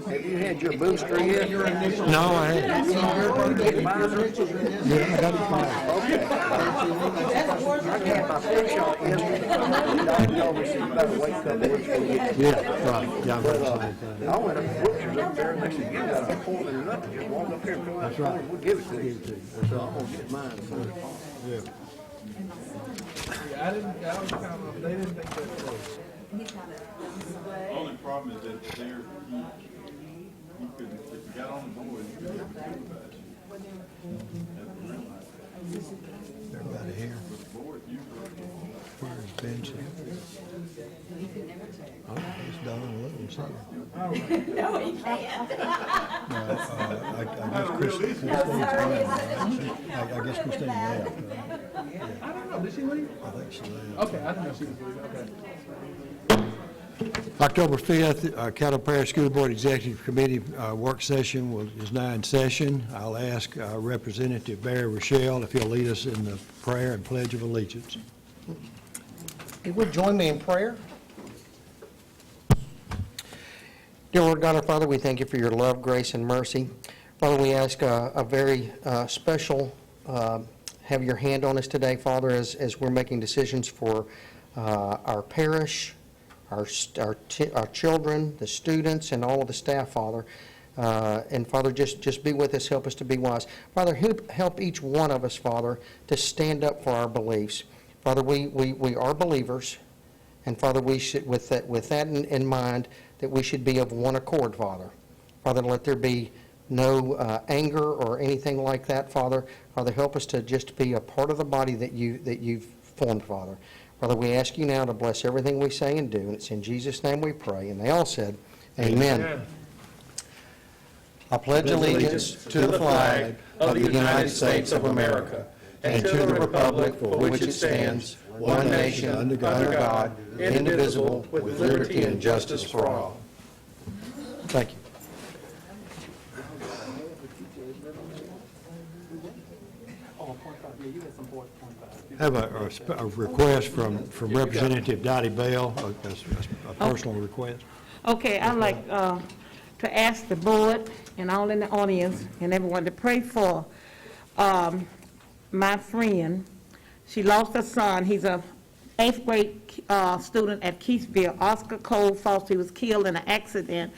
Have you had your booster yet? No, I haven't. Yeah, I got it fine. okay. I got my first shot yesterday. The doctor told me she better wait a couple weeks to get it. Yeah, right. Yeah, I'm But, right. Same thing. I went up to Butcher's up there, and they said, you got an appointment or nothing, just walk up here and fill out the form, we'll give it to you. So I'm gonna get mine first. Yeah. I was kind of, they didn't think that close. Only problem is that there, you could, if you got on the board, you could do that. Everybody here. Board, you Here's Benson. Oh, it's Don Lewis here. No, he can't. No, I guess Christine's gone, right? I guess Christine left, right? I don't know, did she leave? I think she left. Okay, I didn't know she was leaving, okay. October 5th, Caddo Parish School Board Executive Committee work session is now in session. I'll ask Representative Barry Rochelle if he'll lead us in the prayer and pledge of allegiance. If you would join me in prayer. Dear Lord God our Father, we thank you for your love, grace, and mercy. Father, we ask a very special, have your hand on us today, Father, as we're making decisions for our parish, our children, the students, and all of the staff, Father. And Father, just be with us, help us to be wise. Father, help each one of us, Father, to stand up for our beliefs. Father, we are believers, and Father, we should, with that in mind, that we should be of one accord, Father. Father, let there be no anger or anything like that, Father. Father, help us to just be a part of the body that you've formed, Father. Father, we ask you now to bless everything we say and do, and it's in Jesus' name we pray. And they all said, Amen. I pledge allegiance to the flag of the United States of America and to the republic for which it stands, one nation, under God, indivisible, with liberty and justice for all. Thank you. I have a request from Representative Dottie Bell, a personal request. Okay, I'd like to ask the board and all in the audience and everyone to pray for my friend. She lost her son. He's a 8th grade student at Keithville, Oscar Cole Foster. He was killed in an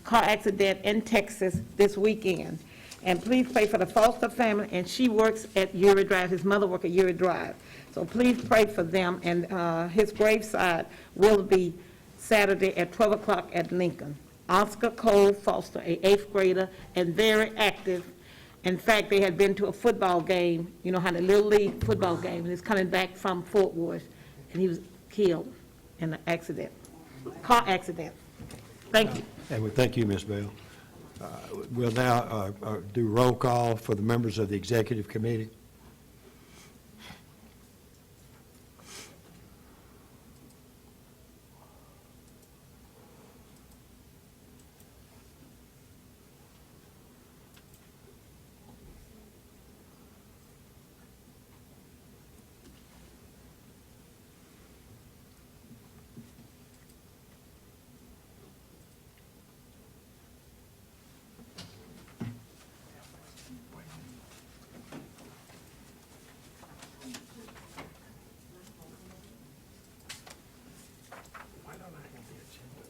car accident in Texas this weekend. And please pray for the Foster family, and she works at Uri Drive. His mother works at Uri Drive. So please pray for them, and his graveside will be Saturday at 12 o'clock at Lincoln. Oscar Cole Foster, a 8th grader, and very active. In fact, they had been to a football game, you know how the Little League football game, and he's coming back from Fort Worth, and he was killed in an accident, car accident. Thank you. And we thank you, Ms. Bell. We'll now do roll call for the members of the Executive Committee. Why don't I have the agenda?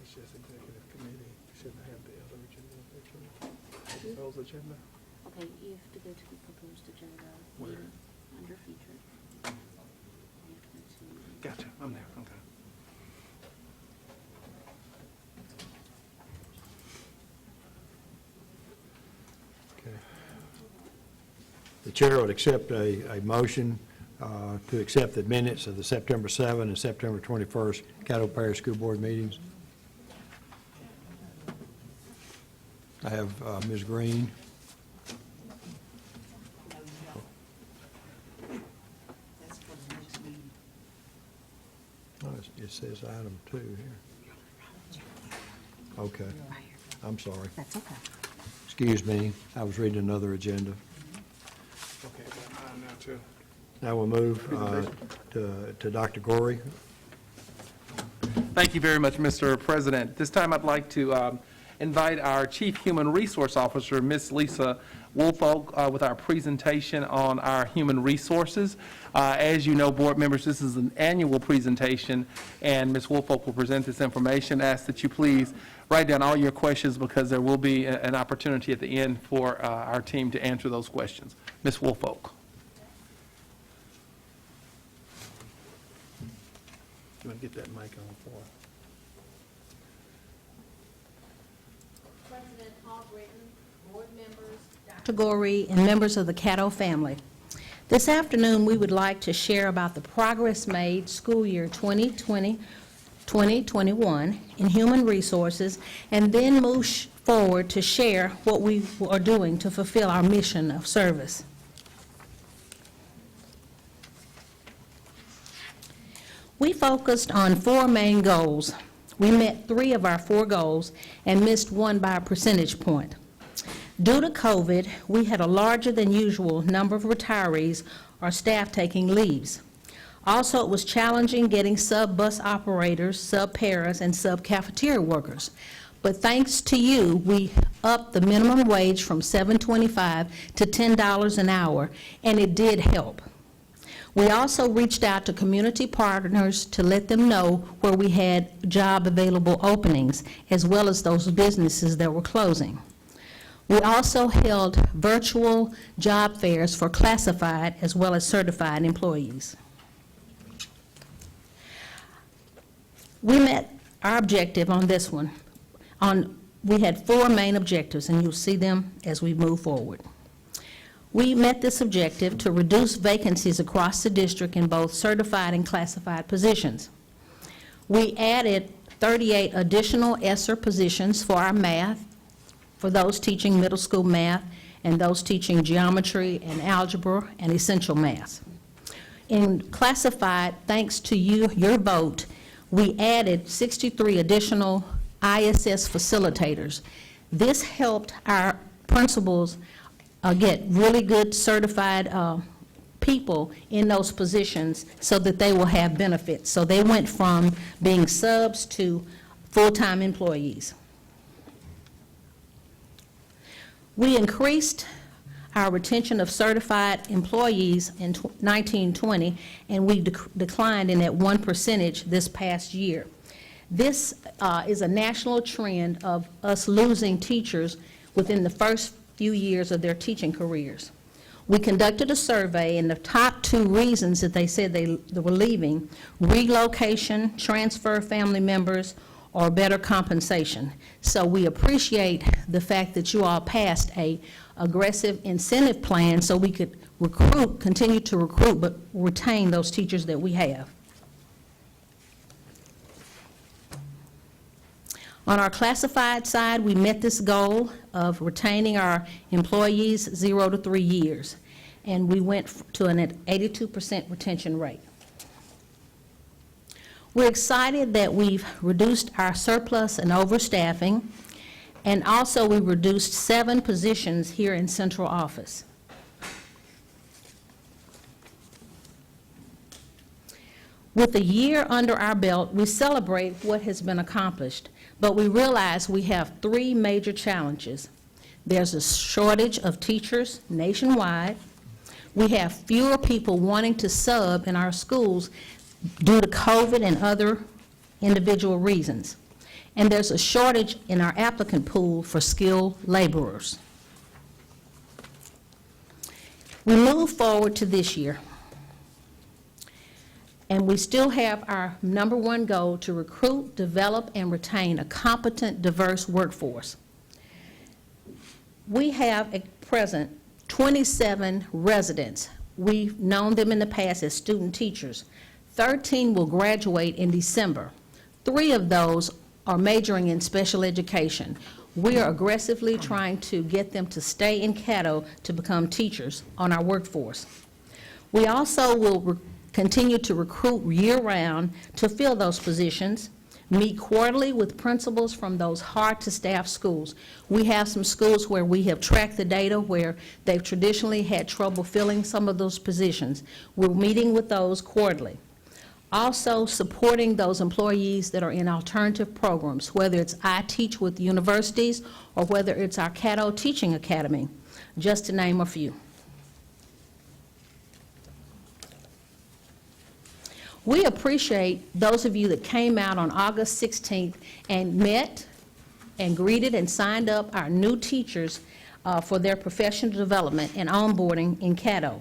It's just executive committee, shouldn't have the other agenda. Those agenda? Okay, you have to go to the proposed agenda. Where? Under featured. You have to go to. Gotcha, I'm there, okay. Okay. The chair would accept a motion to accept the minutes of the September 7 and September 21st Caddo Parish School Board meetings. I have Ms. Green. Oh, it says item 2 here. Okay. I'm sorry. That's okay. Excuse me. I was reading another agenda. Okay, got mine now too. Now we'll move to Dr. Gorey. Thank you very much, Mr. President. This time I'd like to invite our Chief Human Resource Officer, Ms. Lisa Woolfolk, with our presentation on our human resources. As you know, board members, this is an annual presentation, and Ms. Woolfolk will present this information. Ask that you please write down all your questions because there will be an opportunity at the end for our team to answer those questions. Ms. Woolfolk. You want to get that mic on for her? President Albritton, board members, Dr. Gorey, and members of the Caddo family. This afternoon, we would like to share about the progress made school year 2020-2021 in human resources, and then move forward to share what we are doing to fulfill our mission of service. We focused on 4 main goals. We met 3 of our 4 goals and missed 1 by a percentage point. Due to COVID, we had a larger than usual number of retirees or staff taking leaves. Also, it was challenging getting sub-bus operators, sub-paras, and sub-cafeteria workers. But thanks to you, we upped the minimum wage from $7.25 to $10 an hour, and it did help. We also reached out to community partners to let them know where we had job available openings, as well as those businesses that were closing. We also held virtual job fairs for classified as well as certified employees. We met our objective on this one. We had 4 main objectives, and you'll see them as we move forward. We met this objective to reduce vacancies across the district in both certified and classified positions. We added 38 additional ESSER positions for our math, for those teaching middle school math and those teaching geometry and algebra and essential math. In classified, thanks to your vote, we added 63 additional ISS facilitators. This helped our principals get really good certified people in those positions so that they will have benefits. So they went from being subs to full-time employees. We increased our retention of certified employees in 1920, and we declined in that 1% this past year. This is a national trend of us losing teachers within the first few years of their teaching careers. We conducted a survey, and the top 2 reasons that they said they were leaving: relocation, transfer family members, or better compensation. So we appreciate the fact that you all passed a aggressive incentive plan so we could recruit, continue to recruit, but retain those teachers that we have. On our classified side, we met this goal of retaining our employees 0 to 3 years, and we went to an 82% retention rate. We're excited that we've reduced our surplus and overstaffing, and also we reduced 7 positions here in central office. With a year under our belt, we celebrate what has been accomplished, but we realize we have 3 major challenges. There's a shortage of teachers nationwide. We have fewer people wanting to sub in our schools due to COVID and other individual reasons. And there's a shortage in our applicant pool for skilled laborers. We move forward to this year, and we still have our number 1 goal to recruit, develop, and retain a competent, diverse workforce. We have at present 27 residents. We've known them in the past as student teachers. 13 will graduate in December. 3 of those are majoring in special education. We are aggressively trying to get them to stay in Caddo to become teachers on our workforce. We also will continue to recruit year-round to fill those positions, meet quarterly with principals from those hard-to-staff schools. We have some schools where we have tracked the data where they've traditionally had trouble filling some of those positions. We're meeting with those quarterly. Also, supporting those employees that are in alternative programs, whether it's I Teach with universities or whether it's our Caddo Teaching Academy, just to name a few. We appreciate those of you that came out on August 16th and met and greeted and signed up our new teachers for their professional development and onboarding in Caddo.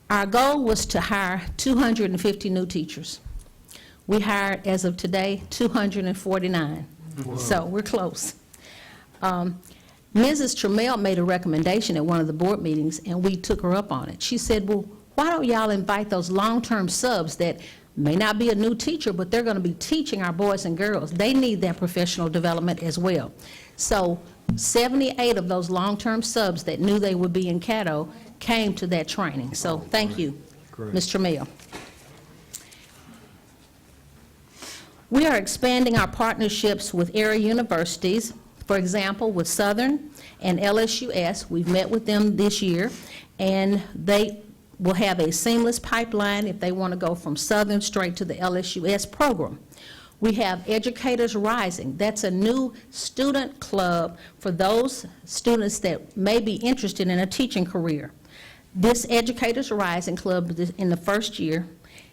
Our goal was to hire 250 new teachers. We hired, as of today, 249. So we're close. Mrs. Trammell made a recommendation at one of the board meetings, and we took her up on it. She said, well, why don't y'all invite those long-term subs that may not be a new teacher, but they're going to be teaching our boys and girls. They need that professional development as well. So 78 of those long-term subs that knew they would be in Caddo came to that training. So thank you, Ms. Trammell. We are expanding our partnerships with area universities. For example, with Southern and LSUS, we've met with them this year, and they will have a seamless pipeline if they want to go from Southern straight to the LSUS program. We have Educators Rising. That's a new student club for those students that may be interested in a teaching career. This Educators Rising Club in the first year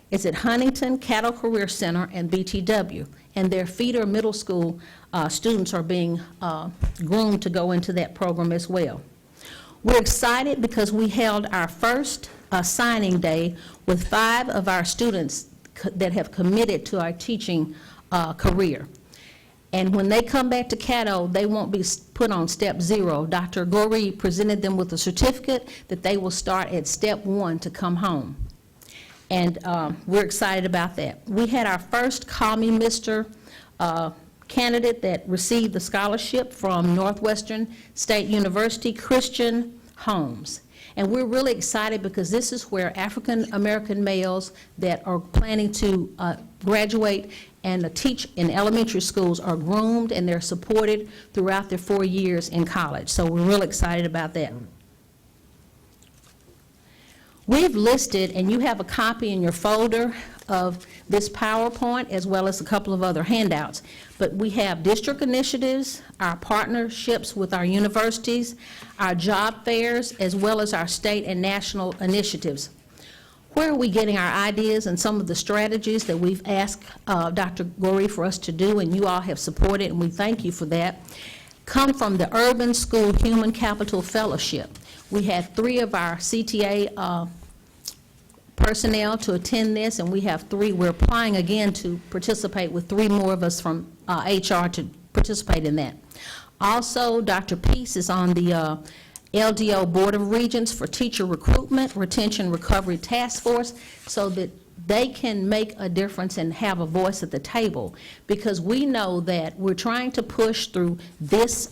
is at Huntington, Caddo Career Center, and BTW. And their feeder middle school students are being groomed to go into that program as well. We're excited because we held our first signing day with 5 of our students that have committed to our teaching career. And when they come back to Caddo, they won't be put on step 0. Dr. Goree presented them with a certificate that they will start at step 1 to come home. And we're excited about that. We had our first Call Me Mr. Candidate that received the scholarship from Northwestern State University, Christian Holmes. And we're really excited because this is where African-American males that are planning to graduate and teach in elementary schools are groomed, and they're supported throughout their 4 years in college. So we're really excited about that. We've listed, and you have a copy in your folder of this PowerPoint as well as a couple of other handouts, but we have district initiatives, our partnerships with our universities, our job fairs, as well as our state and national initiatives. Where are we getting our ideas and some of the strategies that we've asked Dr. Goree for us to do, and you all have supported, and we thank you for that, come from the Urban School Human Capital Fellowship. We had 3 of our CTA personnel to attend this, and we have 3. We're applying again to participate with 3 more of us from HR to participate in that. Also, Dr. Peace is on the LDO Board of Regents for Teacher Recruitment, Retention, Recovery Task Force, so that they can make a difference and have a voice at the table, because we know that we're trying to push through this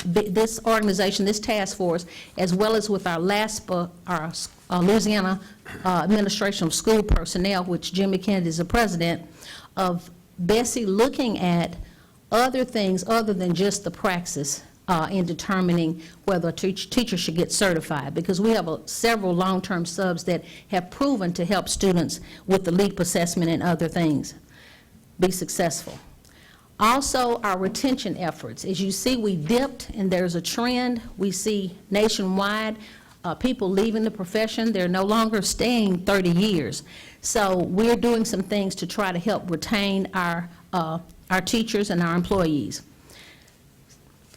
this organization, this task force, as well as with our LASPA, our Louisiana Administration of School Personnel, which Jimmy Kennedy is the president, of Bessie looking at other things other than just the praxis in determining whether a teacher should get certified, because we have several long-term subs that have proven to help students with the LEAP assessment and other things be successful. Also, our retention efforts. As you see, we dipped, and there's a trend we see nationwide, people leaving the profession. They're no longer staying 30 years. So we're doing some things to try to help retain our teachers and our employees.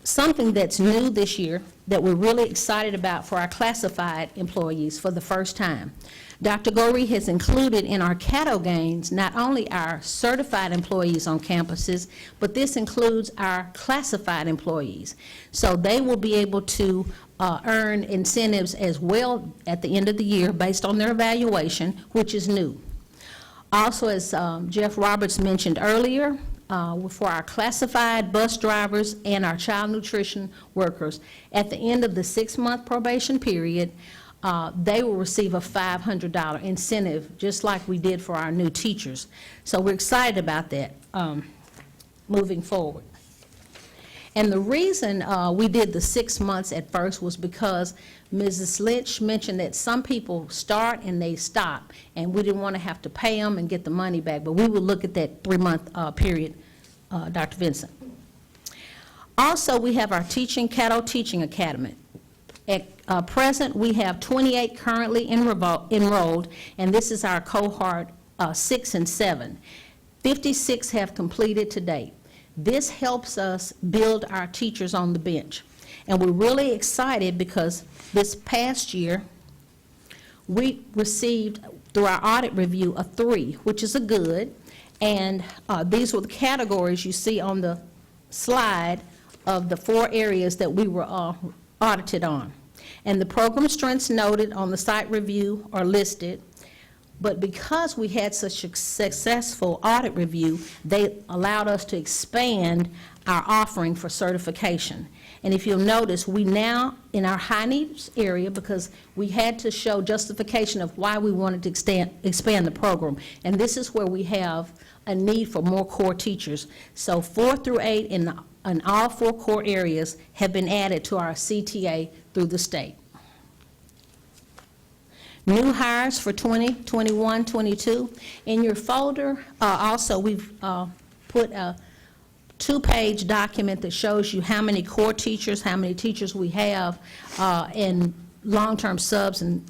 Something that's new this year that we're really excited about for our classified employees for the first time. Dr. Goree has included in our Caddo gains not only our certified employees on campuses, but this includes our classified employees. So they will be able to earn incentives as well at the end of the year based on their evaluation, which is new. Also, as Jeff Roberts mentioned earlier, for our classified bus drivers and our child nutrition workers, at the end of the 6-month probation period, they will receive a $500 incentive, just like we did for our new teachers. So we're excited about that moving forward. And the reason we did the 6 months at first was because Mrs. Lynch mentioned that some people start and they stop, and we didn't want to have to pay them and get the money back, but we would look at that 3-month period, Dr. Vincent. Also, we have our Caddo Teaching Academy. At present, we have 28 currently enrolled, and this is our cohort 6 and 7. 56 have completed to date. This helps us build our teachers on the bench. And we're really excited because this past year, we received, through our audit review, a 3, which is a good. And these were the categories you see on the slide of the 4 areas that we were audited on. And the program strengths noted on the site review are listed. But because we had such a successful audit review, they allowed us to expand our offering for certification. And if you'll notice, we now, in our high needs area, because we had to show justification of why we wanted to expand the program, and this is where we have a need for more core teachers. So 4 through 8 in all 4 core areas have been added to our CTA through the state. New hires for 2021, 22. In your folder, also, we've put a 2-page document that shows you how many core teachers, how many teachers we have in long-term subs and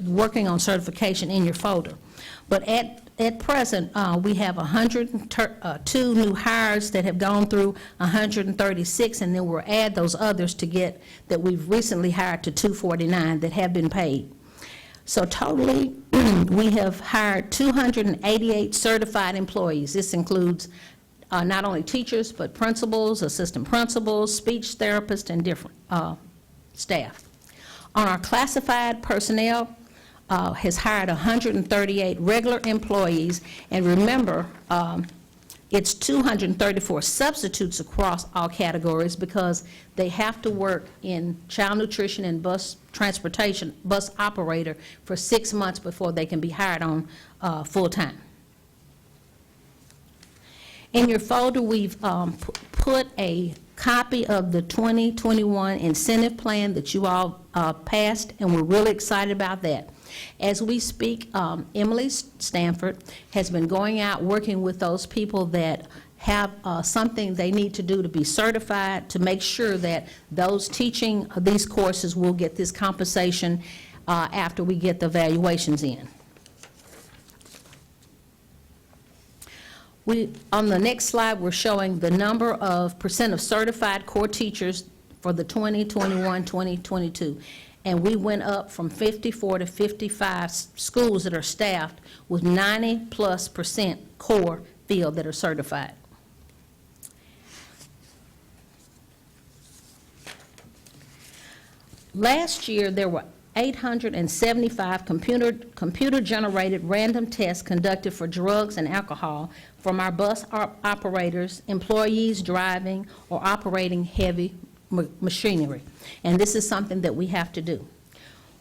working on certification in your folder. But at present, we have 102 new hires that have gone through 136, and then we'll add those others to get that we've recently hired to 249 that have been paid. So totally, we have hired 288 certified employees. This includes not only teachers, but principals, assistant principals, speech therapists, and different staff. On our classified personnel, has hired 138 regular employees, and remember, it's 234 substitutes across all categories because they have to work in child nutrition and bus transportation, bus operator for 6 months before they can be hired on full-time. In your folder, we've put a copy of the 2021 incentive plan that you all passed, and we're really excited about that. As we speak, Emily Stanford has been going out working with those people that have something they need to do to be certified, to make sure that those teaching these courses will get this compensation after we get the evaluations in. On the next slide, we're showing the number of % of certified core teachers for the 2021, 2022. And we went up from 54 to 55 schools that are staffed with 90+% core field that are certified. Last year, there were 875 computer-generated random tests conducted for drugs and alcohol from our bus operators, employees driving or operating heavy machinery. And this is something that we have to do.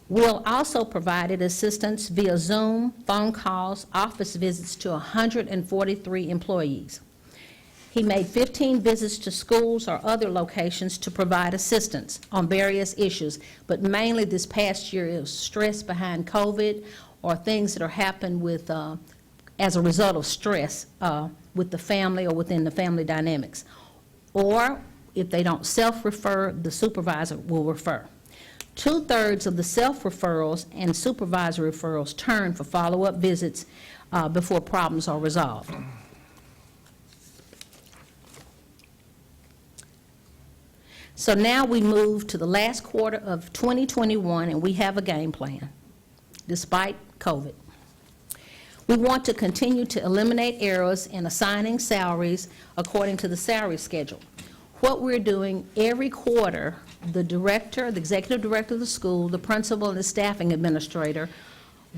We'll also provided assistance via Zoom, phone calls, office visits to 143 employees. He made 15 visits to schools or other locations to provide assistance on various issues, but mainly this past year it was stress behind COVID or things that are happened with, as a result of stress with the family or within the family dynamics. Or if they don't self-refer, the supervisor will refer. 2/3 of the self-referrals and supervisor referrals turn for follow-up visits before problems are resolved. So now we move to the last quarter of 2021, and we have a game plan, despite COVID. We want to continue to eliminate errors in assigning salaries according to the salary schedule. What we're doing every quarter, the director, the executive director of the school, the principal, and the staffing administrator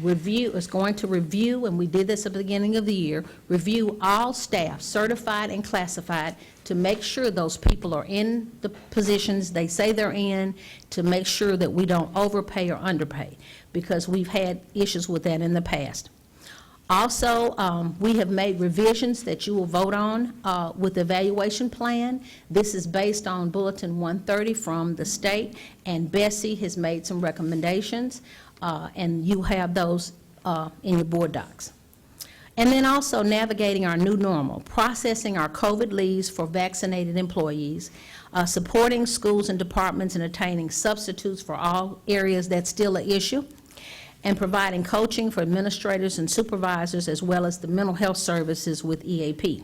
is going to review, and we did this at the beginning of the year, review all staff, certified and classified, to make sure those people are in the positions they say they're in, to make sure that we don't overpay or underpay, because we've had issues with that in the past. Also, we have made revisions that you will vote on with the evaluation plan. This is based on Bulletin 130 from the state, and Bessie has made some recommendations, and you have those in your board docs. And then also navigating our new normal, processing our COVID leaves for vaccinated employees, supporting schools and departments in attaining substitutes for all areas that's still an issue, and providing coaching for administrators and supervisors, as well as the mental health services with EAP.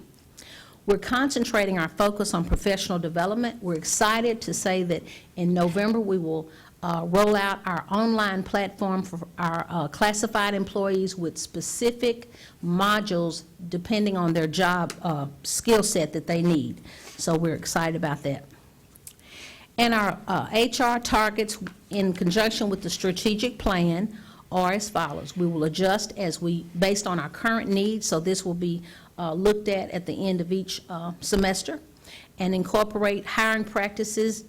We're concentrating our focus on professional development. We're excited to say that in November, we will roll out our online platform for our classified employees with specific modules depending on their job skill set that they need. So we're excited about that. And our HR targets in conjunction with the strategic plan are as follows. We will adjust based on our current needs, so this will be looked at the end of each semester, and incorporate hiring practices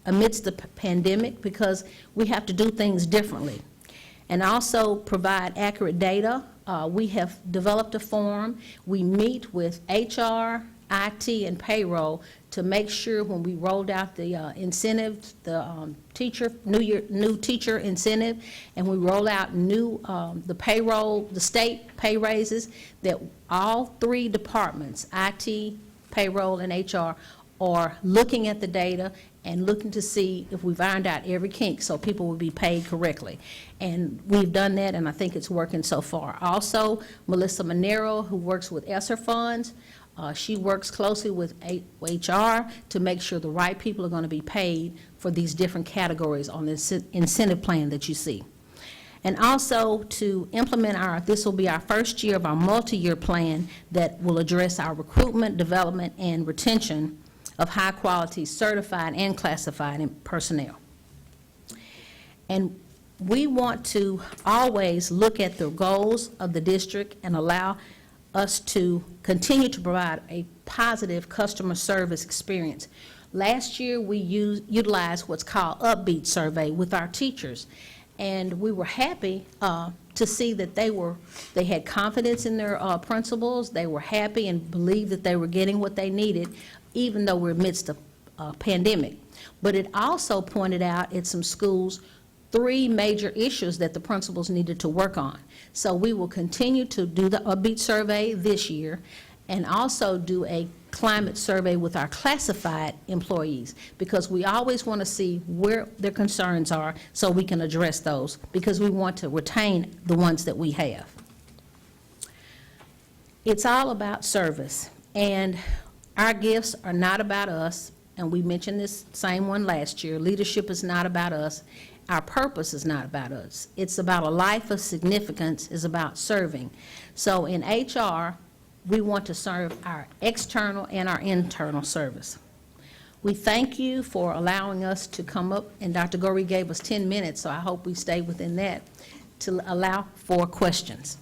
amidst the pandemic, because we have to do things differently. And also provide accurate data. We have developed a form. We meet with HR, IT, and payroll to make sure when we rolled out the incentives, the new teacher incentive, and we roll out the payroll, the state pay raises, that all three departments, IT, payroll, and HR, are looking at the data and looking to see if we've ironed out every kink so people will be paid correctly. And we've done that, and I think it's working so far. Also, Melissa Monero, who works with ESSER funds, she works closely with HR to make sure the right people are going to be paid for these different categories on this incentive plan that you see. And also to implement this will be our first year of our multi-year plan that will address our recruitment, development, and retention of high-quality certified and classified personnel. And we want to always look at the goals of the district and allow us to continue to provide a positive customer service experience. Last year, we utilized what's called Upbeat survey with our teachers, and we were happy to see that they had confidence in their principals. They were happy and believed that they were getting what they needed, even though we're amidst a pandemic. But it also pointed out at some schools 3 major issues that the principals needed to work on. So we will continue to do the Upbeat survey this year, and also do a climate survey with our classified employees, because we always want to see where their concerns are so we can address those, because we want to retain the ones that we have. It's all about service, and our gifts are not about us, and we mentioned this same one last year. Leadership is not about us. Our purpose is not about us. It's about a life of significance, is about serving. So in HR, we want to serve our external and our internal service. We thank you for allowing us to come up, and Dr. Gorey gave us 10 minutes, so I hope we stay within that to allow for questions.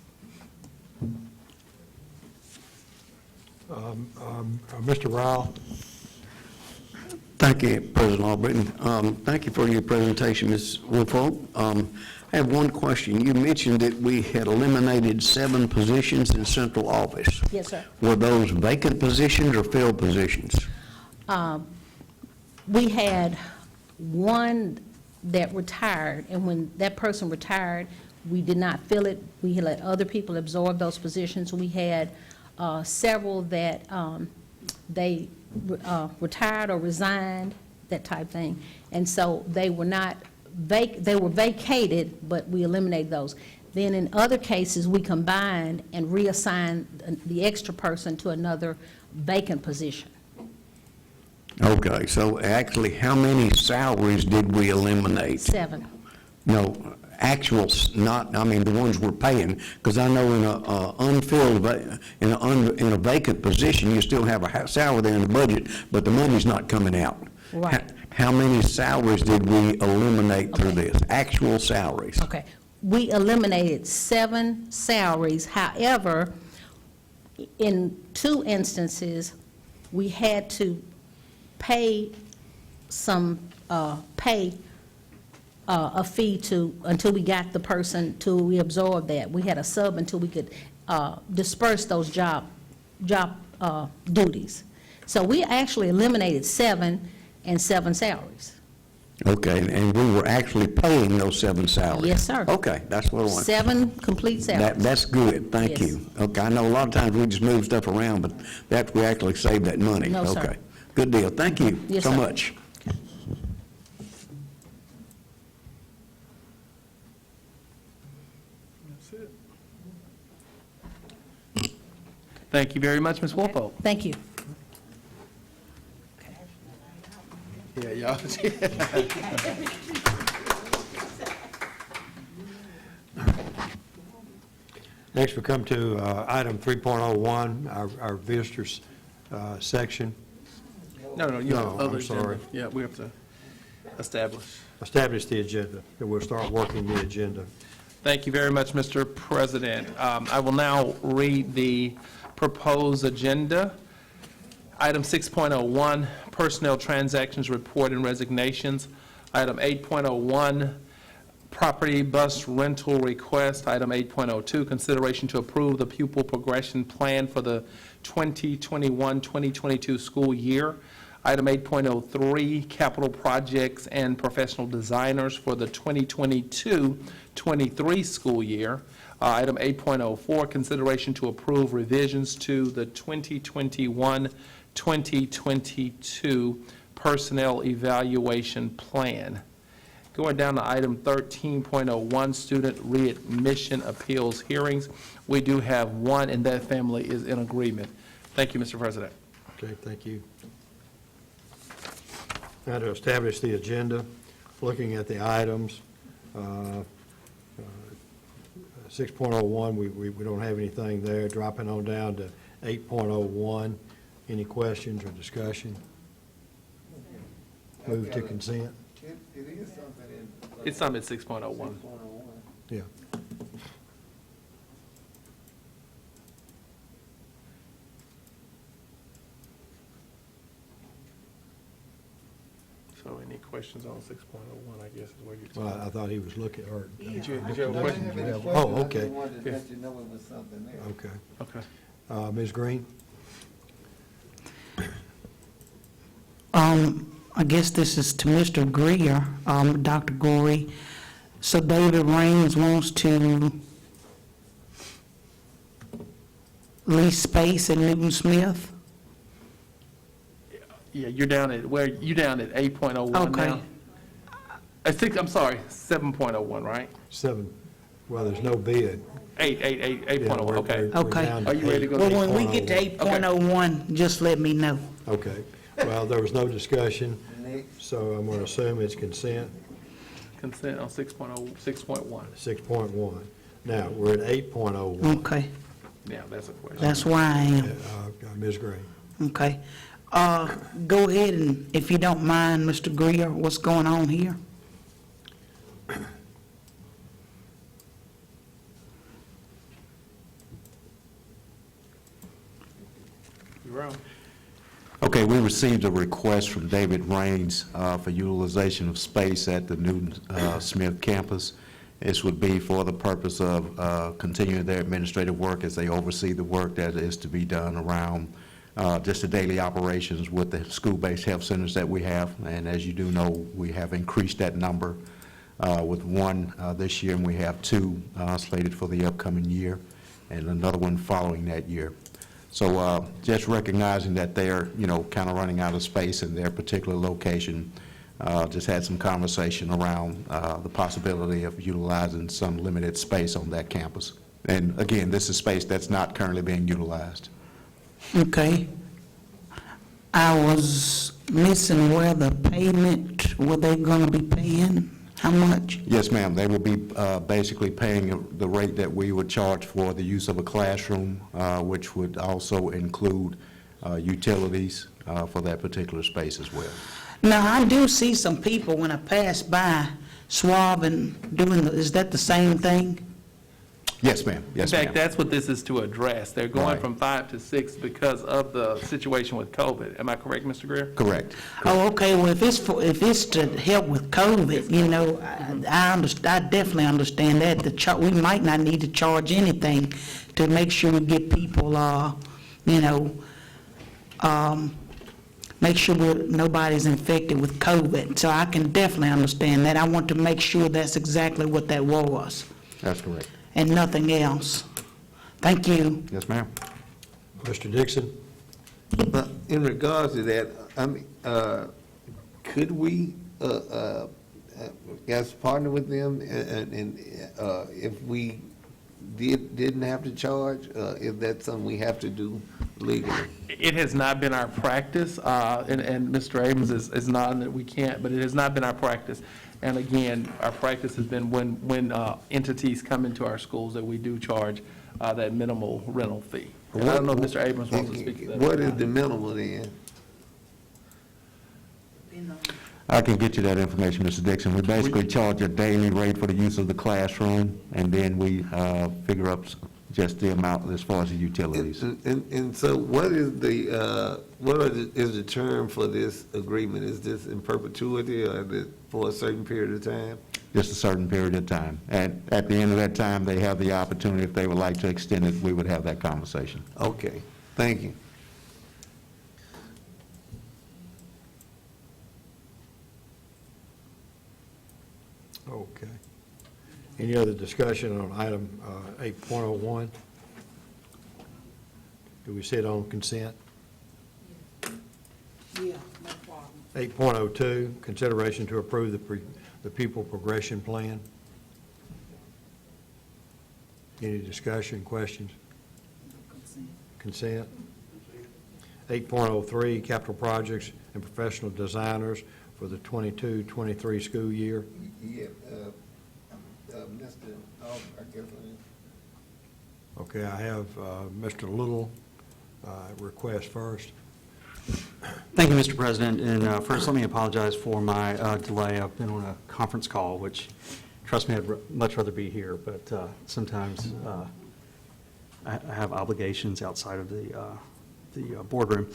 Mr. Ryle? Thank you, President Albritton. Thank you for your presentation, Ms. Woolfolk. I have one question. You mentioned that we had eliminated 7 positions in central office. Yes, sir. Were those vacant positions or filled positions? We had one that retired, and when that person retired, we did not fill it. We had let other people absorb those positions. We had several that they retired or resigned, that type thing. And so they were not they were vacated, but we eliminated those. Then in other cases, we combined and reassigned the extra person to another vacant position. Okay, so actually, how many salaries did we eliminate? 7. No, actuals, not, I mean, the ones we're paying, because I know in a unfilled, in a vacant position, you still have a salary there in the budget, but the money's not coming out. Right. How many salaries did we eliminate through Okay. this? Actual salaries? Okay. We eliminated 7 salaries. However, in 2 instances, we had to pay some, a fee until we got the person, till we absorbed that. We had a sub until we could disperse those job duties. So we actually eliminated 7 and 7 salaries. Okay, and we were actually paying those 7 salaries? Yes, sir. Okay, that's what I want. 7 complete salaries. That's good, thank Yes. you. Okay, I know a lot of times we just move stuff around, but that, we actually save that money. No, sir. Okay, good deal, thank you Yes, so sir. much. That's it. Thank you very much, Ms. Woolfolk. Thank you. Yeah, y'all. Next, we come to item 3.01, our visitors section. No, you have No, other I'm sorry. agenda. Yeah, we have to establish. Establish the agenda, and we'll start working the agenda. Thank you very much, Mr. President. I will now read the proposed agenda. Item 6.01, Personnel Transactions Report and Resignations. Item 8.01, Property Bus Rental Request. Item 8.02, Consideration to approve the pupil progression plan for the 2021-2022 school year. Item 8.03, Capital Projects and Professional Designers for the 2022-23 school year. Item 8.04, Consideration to approve revisions to the 2021-2022 Personnel Evaluation Plan. Going down to item 13.01, Student Readmission Appeals Hearings. We do have one, and that family is in agreement. Thank you, Mr. President. Okay, thank you. Now to establish the agenda, looking at the items, 6.01, we don't have anything there. Dropping on down to 8.01, any questions or discussion? Move to consent? It is something in. It's something at 6.01. Yeah. So any questions on 6.01, I guess is where you're. Well, I thought he was looking, or. Did you have a question? Oh, okay. I wanted to let you know it was something there. Okay. Okay. Ms. Green? I guess this is to Mr. Greer, Dr. Gorey. So David Raines wants to lease space in Newton Smith? Yeah, you're down at, where, you down at 8.01 now? Okay. I'm sorry, 7.01, right? 7, well, there's no bid. 8.01, okay. Okay. Are you ready to go? Well, when we get to 8.01, just let me know. Okay, well, there was no discussion, Next, so I'm going to assume it's consent, Consent on 6.1. 6.1. Now, we're at 8.01. Okay, Yeah, that's a question. that's why I am. Ms. Green? Okay. Go ahead and, if you don't mind, Mr. Greer, what's going on here? You're on. Okay, we received a request from David Raines for utilization of space at the Newton Smith campus. This would be for the purpose of continuing their administrative work as they oversee the work that is to be done around just the daily operations with the school-based health centers that we have. And as you do know, we have increased that number with one this year, and we have 2 slated for the upcoming year, and another one following that year. So just recognizing that they're, kind of running out of space in their particular location, just had some conversation around the possibility of utilizing some limited space on that campus. And again, this is space that's not currently being utilized. Okay. I was missing where the payment, were they gonna be paying? How much? Yes, ma'am. They will be basically paying the rate that we would charge for the use of a classroom, which would also include utilities for that particular space as well. Now, I do see some people when I pass by swabbing, is that the same thing? Yes, ma'am. Yes, In fact, ma'am. that's what this is to address. They're going Right. from 5 to 6 because of the situation with COVID. Am I correct, Mr. Greer? Correct. Oh, okay, well, if it's to help with COVID, you know, I definitely understand that. We might not need to charge anything to make sure we get people, you know, make sure nobody's infected with COVID. So I can definitely understand that. I want to make sure that's exactly what that was, That's correct. and nothing else. Thank you. Yes, ma'am. Mr. Dixon? But in regards to that, I mean, could we, guys partner with them and if we didn't have to charge, if that's something we have to do legally? It has not been our practice, and Mr. Abrams is nodding that we can't, but it has not been our practice. And again, our practice has been when entities come into our schools that we do charge that minimal rental fee. And I don't know if Mr. Abrams wants to speak to that. What is the minimal then? I can get you that information, Mr. Dixon. We basically charge a daily rate for the use of the classroom, and then we figure up just the amount as far as the utilities. And so what is the term for this agreement? Is this in perpetuity or is it for a certain period of time? Just a certain period of time. And at the end of that time, they have the opportunity, if they would like to extend it, we would have that conversation. Okay, thank you. Okay. Any other discussion on item 8.01? Do we sit on consent? Yeah, no problem. 8.02, consideration to approve the pupil progression plan. Any discussion, questions? Consent. 8.03, capital projects and professional designers for the 22-23 school year. Yeah, Mr. I guess. Okay, I have Mr. Little request first. Thank you, Mr. President. And first, let me apologize for my delay. I've been on a conference call, which, trust me, I'd much rather be here, but sometimes I have obligations outside of the boardroom.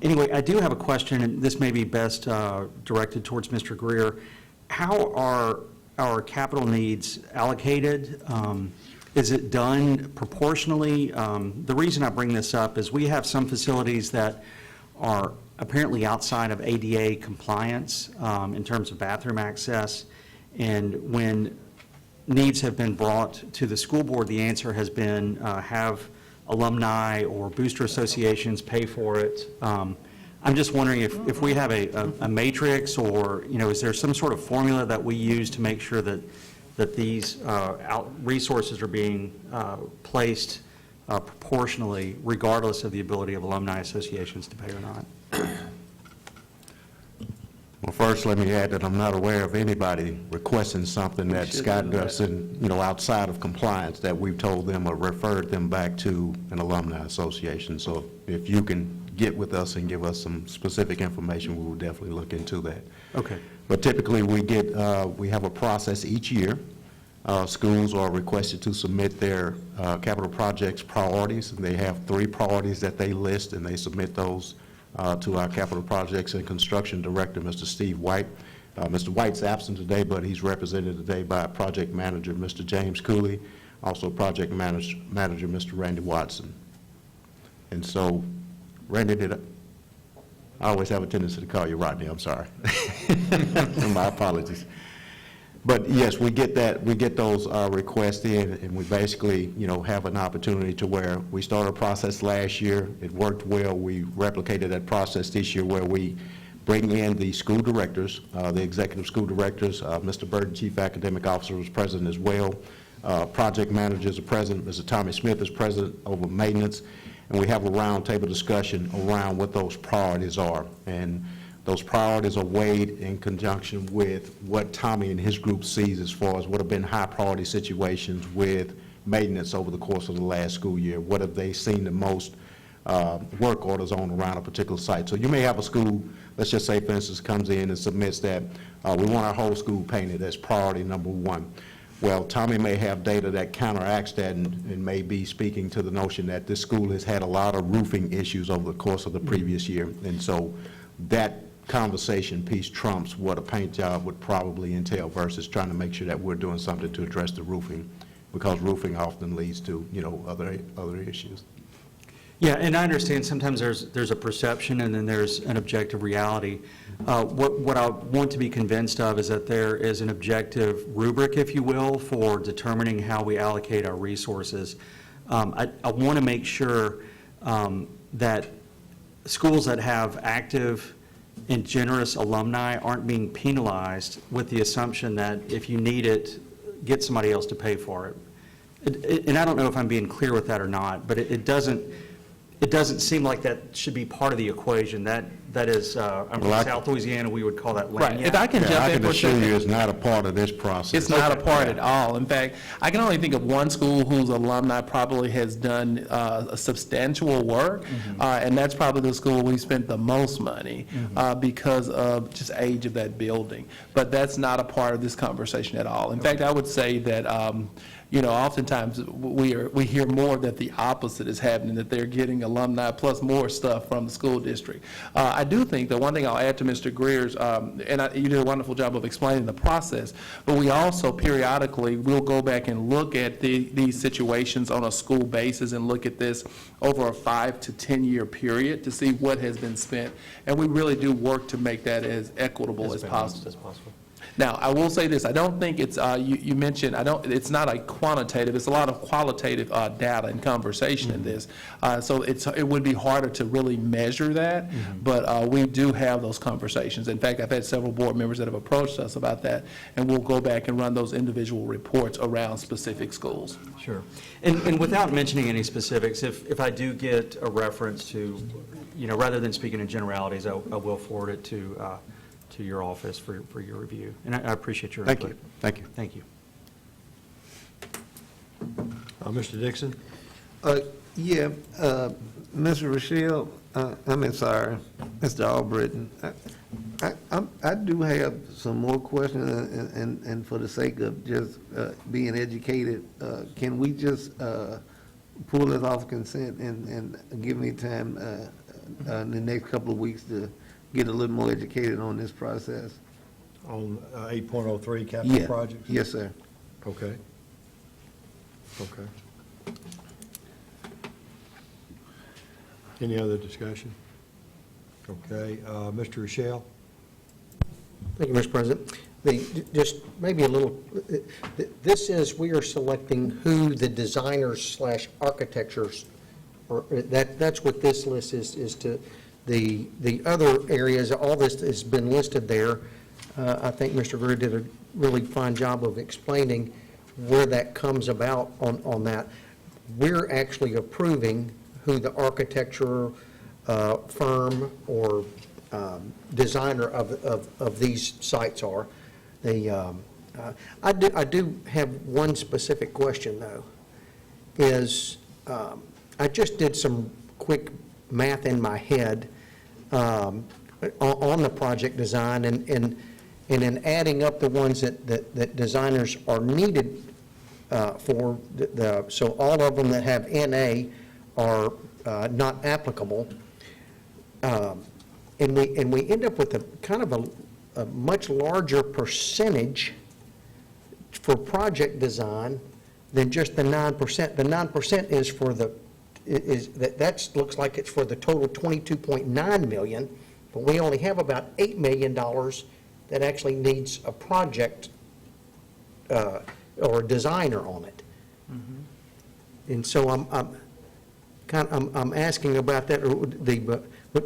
Anyway, I do have a question, and this may be best directed towards Mr. Greer. How are our capital needs allocated? Is it done proportionally? The reason I bring this up is we have some facilities that are apparently outside of ADA compliance in terms of bathroom access, and when needs have been brought to the school board, the answer has been have alumni or booster associations pay for it. I'm just wondering if we have a matrix, or, you know, is there some sort of formula that we use to make sure that these resources are being placed proportionally, regardless of the ability of alumni associations to pay or not? Well, first, let me add that I'm not aware of anybody requesting something that's gotten us in, you know, outside of compliance, that we've told them or referred them back to an alumni association. So if you can get with us and give us some specific information, we will definitely look into that. Okay. But typically, we have a process each year. Schools are requested to submit their capital projects priorities, and they have 3 priorities that they list, and they submit those to our capital projects and construction director, Mr. Steve White. Mr. White's absent today, but he's represented today by project manager, Mr. James Cooley, also project manager, Mr. Randy Watson. And so, Randy, I always have a tendency to call you Rodney, I'm sorry. My apologies. But yes, we get those requests in, and we basically, you know, have an opportunity to where we started a process last year. It worked well. We replicated that process this year, where we bring in the school directors, the executive school directors. Mr. Burton, Chief Academic Officer, was present as well. Project managers are present. Mr. Tommy Smith is present over maintenance. And we have a roundtable discussion around what those priorities are. And those priorities are weighed in conjunction with what Tommy and his group sees as far as what have been high-priority situations with maintenance over the course of the last school year. What have they seen the most work orders on around a particular site? So you may have a school, let's just say, for instance, comes in and submits that we want our whole school painted as priority number 1. Well, Tommy may have data that counteracts that and may be speaking to the notion that this school has had a lot of roofing issues over the course of the previous year. And so that conversation piece trumps what a paint job would probably entail versus trying to make sure that we're doing something to address the roofing, because roofing often leads to, other issues. Yeah, and I understand sometimes there's a perception and then there's an objective reality. What I want to be convinced of is that there is an objective rubric, if you will, for determining how we allocate our resources. I want to make sure that schools that have active and generous alumni aren't being penalized with the assumption that if you need it, get somebody else to pay for it. And I don't know if I'm being clear with that or not, but it doesn't seem like that should be part of the equation. That is, I'm from South Louisiana, we would call that Right. lagniappe. If I can Yeah, jump I in can for a assure second. you it's not a part of this process. It's not a part at all. In fact, I can only think of one school whose alumni probably has done a substantial work, and that's probably the school we spent the most money because of just age of that building. But that's not a part of this conversation at all. In fact, I would say that, oftentimes we hear more that the opposite is happening, that they're getting alumni plus more stuff from the school district. I do think that one thing I'll add to Mr. Greer's, you did a wonderful job of explaining the process, but we also periodically will go back and look at these situations on a school basis and look at this over a 5 to 10 year period to see what has been spent. And we really do work to make that as equitable as possible. Now, I will say this, I don't think it's, you mentioned, it's not a quantitative, it's a lot of qualitative data and conversation in this. So it would be harder to really measure that, but we do have those conversations. In fact, I've had several board members that have approached us about that, and we'll go back and run those individual reports around specific schools. Sure. And without mentioning any specifics, if I do get a reference to, rather than speaking in generalities, I will forward it to your office for your review. And I appreciate your input. Thank you. Thank you. Mr. Dixon? Yeah, Mr. Rochelle, Mr. Albritton, I do have some more questions, and for the sake of just being educated, can we just pull this off consent and give me time in the next couple of weeks to get a little more educated on this process? On 8.03 capital projects? Yes, sir. Okay. Any other discussion? Okay, Mr. Rochelle? Thank you, Mr. President. Just maybe a little, this is, we are selecting who the designers / architectures, or that's what this list is to, the other areas, all this has been listed there. I think Mr. Greer did a really fine job of explaining where that comes about on that. We're actually approving who the architecture firm or designer of these sites are. I do have one specific question, though, is I just did some quick math in my head on the project design, and in adding up the ones that designers are needed for, so all of them that have NA are not applicable. And we end up with a kind of a much larger percentage for project design than just the 9%. The 9% is for that looks like it's for the total 22.9 million, but we only have about $8 million that actually needs a project or a designer on it. And so I'm asking about that.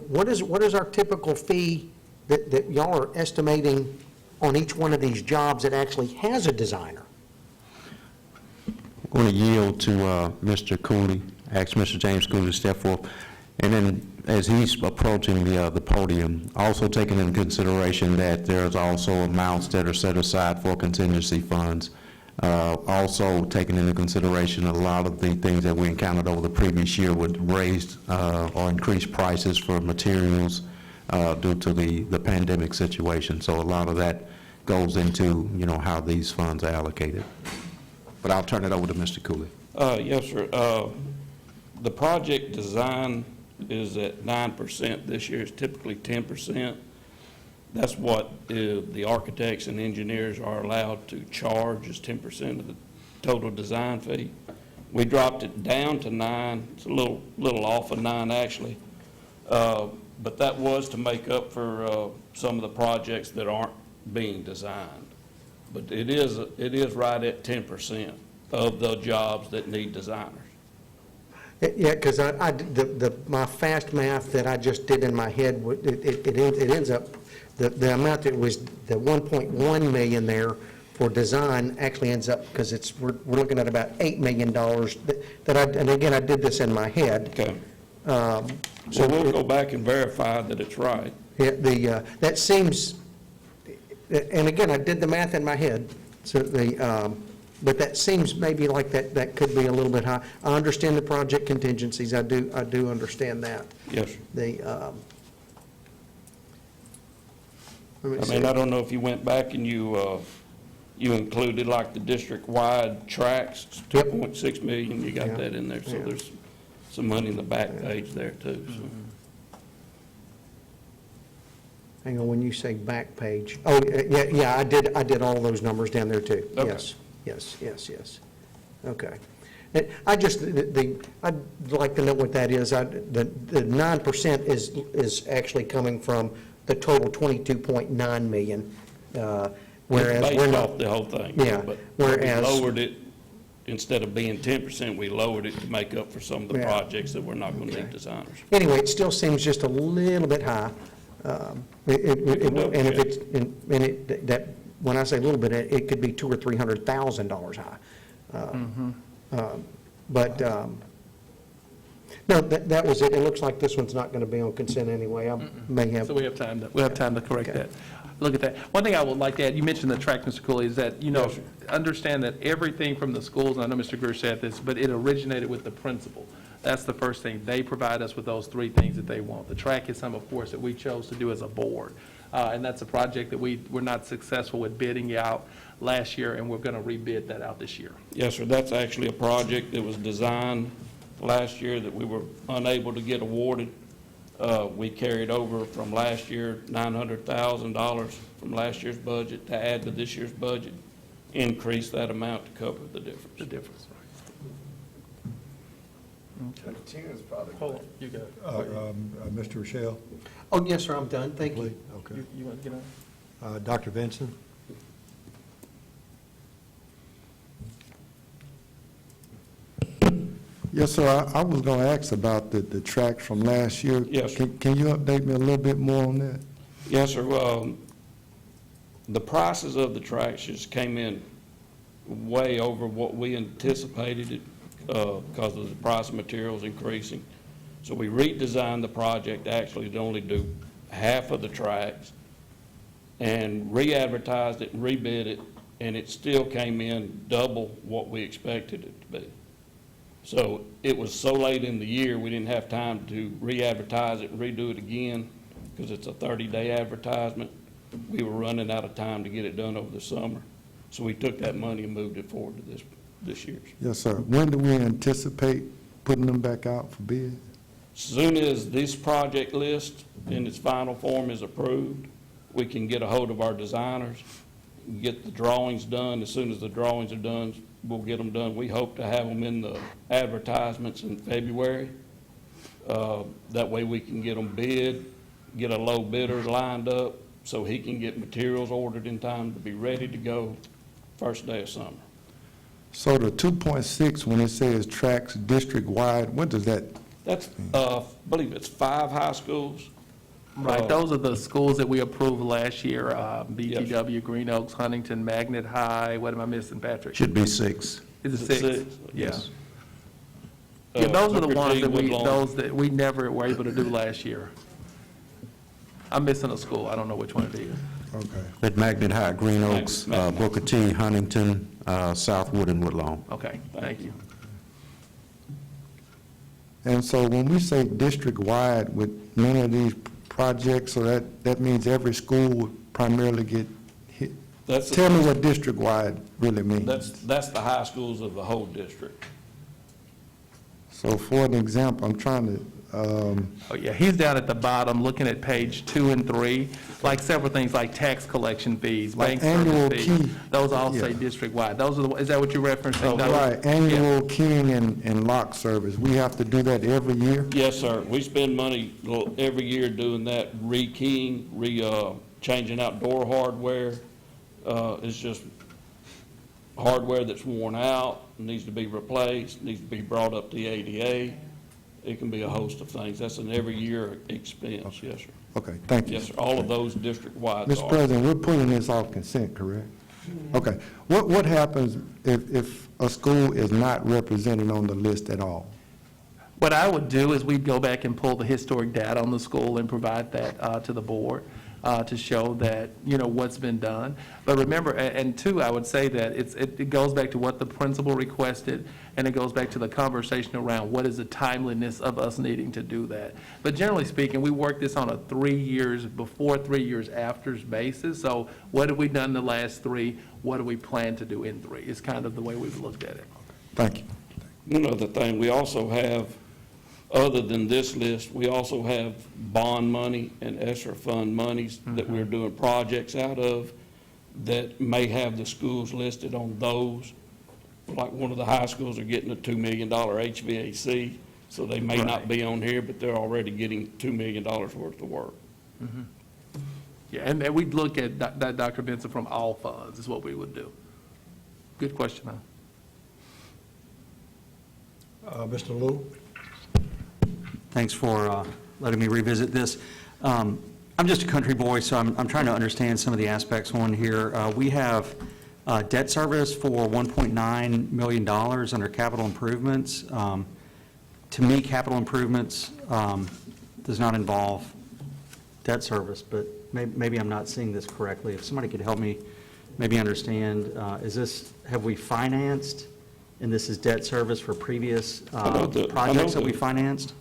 What is our typical fee that y'all are estimating on each one of these jobs that actually has a designer? I'm going to yield to Mr. Cooley, ask Mr. James Cooley to step forward. And then as he's approaching the podium, also taking into consideration that there's also amounts that are set aside for contingency funds. Also taking into consideration a lot of the things that we encountered over the previous year with raised or increased prices for materials due to the pandemic situation. So a lot of that goes into, how these funds are allocated. but I'll turn it over to Mr. Cooley. Yes, sir. The project design is at 9%. This year it's typically 10%. That's what the architects and engineers are allowed to charge, is 10% of the total design fee. We dropped it down to 9. It's a little off of 9 actually. But that was to make up for some of the projects that aren't being designed. But it is right at 10% of the jobs that need designers. Yeah, because my fast math that I just did in my head, it ends up, the amount that was, the 1.1 million there for design actually ends up, because we're looking at about $8 million and again, I did this in my head. Okay. So we'll go back and verify that it's right. Yeah, that seems, and again, I did the math in my head, so but that seems maybe like that could be a little bit high. I understand the project contingencies, I do understand that. Yes, sir. I I don't know if you went back and you included like the district-wide tracks, it's 2.6 million, you got Yeah. that in there, so Yeah. there's some money in the back page there too, so. Hang on, when you say back page, oh, yeah, I did all those numbers down there too. Okay. Yes. Okay. I'd like to know what that is. The 9% is actually coming from the total 22.9 million, whereas It's we're based not. off the whole thing. Yeah, But whereas- we lowered it, instead of being 10%, we lowered it to make up for some of the Yeah. projects that we're not going to need designers. Anyway, it still seems just a little bit high. And if it's, that, when I say a little bit, it could be $200,000 or $300,000 high. But, no, that was it. It looks like this one's not going to be on consent anyway. I may have. So we have time to correct that. Look at that. One thing I would like to add, you mentioned the track, Mr. Cooley, is that, understand that everything from the schools, and I know Mr. Greer said this, but it originated with the principal. That's the first thing. They provide us with those three things that they want. The track is some, of course, that we chose to do as a board. And that's a project that we were not successful with bidding out last year, and we're going to rebid that out this year. Yes, sir, that's actually a project that was designed last year that we were unable to get awarded. We carried over from last year $900,000 from last year's budget to add to this year's budget, increase that amount to cover the difference. The difference, right? Okay. Hold on, you go. Mr. Rochelle? Oh, yes, sir, I'm done. Thank you. Okay. You want to get on? Dr. Vinson? Yes, sir. I was going to ask about the tracks from last year. Yes, sir. Can you update me a little bit more on that? Yes, sir. The prices of the tracks just came in way over what we anticipated because of the price of materials increasing. So we redesigned the project actually to only do half of the tracks and re-advertised it and rebid it, and it still came in double what we expected it to be. So it was so late in the year, we didn't have time to re-advertise it and redo it again because it's a 30-day advertisement. We were running out of time to get it done over the summer. So we took that money and moved it forward to this year's. Yes, sir. When do we anticipate putting them back out for bid? Soon as this project list in its final form is approved, we can get a hold of our designers, get the drawings done. As soon as the drawings are done, we'll get them done. We hope to have them in the advertisements in February. That way we can get them bid, get a low bidder lined up so he can get materials ordered in time to be ready to go first day of summer. So the 2.6, when it says tracks district-wide, what does that? That's, I believe it's 5 high schools. Right, those are the schools that we approved last year, BTW, Green Oaks, Huntington, Magnet High, what am I missing, Patrick? Should be 6. Is it 6? Yes. Yeah, those are the Booker ones T, that Woodlawn. those that we never were able to do last year. I'm missing a school, I don't know which one it is. Okay. At Magnet High, Green Oaks, Magnet. Booker T, Huntington, Southwood, and Woodlawn. Okay, thank you. And so when we say district-wide with many of these projects, so that means every school would primarily get hit? Tell me what district-wide really means. That's the high schools of the whole district. So for an example, I'm trying to, Oh, yeah, he's down at the bottom, looking at page 2 and 3, like several things like tax collection fees, Like bank annual service fees. key. Those all say Yeah. district-wide. Those are the, is that what you're referencing? Those? right, annual keying and lock service, we have to do that every year? Yes, sir. We spend money every year doing that, re-keying, changing out door hardware. It's just hardware that's worn out, needs to be replaced, needs to be brought up to the ADA. It can be a host of things. That's an every year expense, yes, sir. Okay, thank you. Yes, sir. All of those district-wide Mr. are. President, we're pulling this off consent, correct? Okay. What happens if a school is not represented on the list at all? What I would do is we'd go back and pull the historic data on the school and provide that to the board to show that, you know, what's been done. But remember, and two, I would say that it goes back to what the principal requested, and it goes back to the conversation around what is the timeliness of us needing to do that. But generally speaking, we work this on a 3 years before, 3 years after basis. So what have we done in the last 3? What do we plan to do in 3? It's kind of the way we've looked at it. Thank you. One other thing, we also have, other than this list, we also have bond money and ESSER fund monies that we're doing projects out of that may have the schools listed on those. Like one of the high schools are getting a $2 million HVAC, so they may not be on here, but they're already getting $2 million worth of work. Yeah, and we'd look at that, Dr. Benson, from all funds is what we would do. Good question, huh? Mr. Lou? Thanks for letting me revisit this. I'm just a country boy, so I'm trying to understand some of the aspects on here. We have debt service for $1.9 million under capital improvements. To me, capital improvements does not involve debt service, but maybe I'm not seeing this correctly. If somebody could help me maybe understand, have we financed, and this is debt service for previous projects that we financed?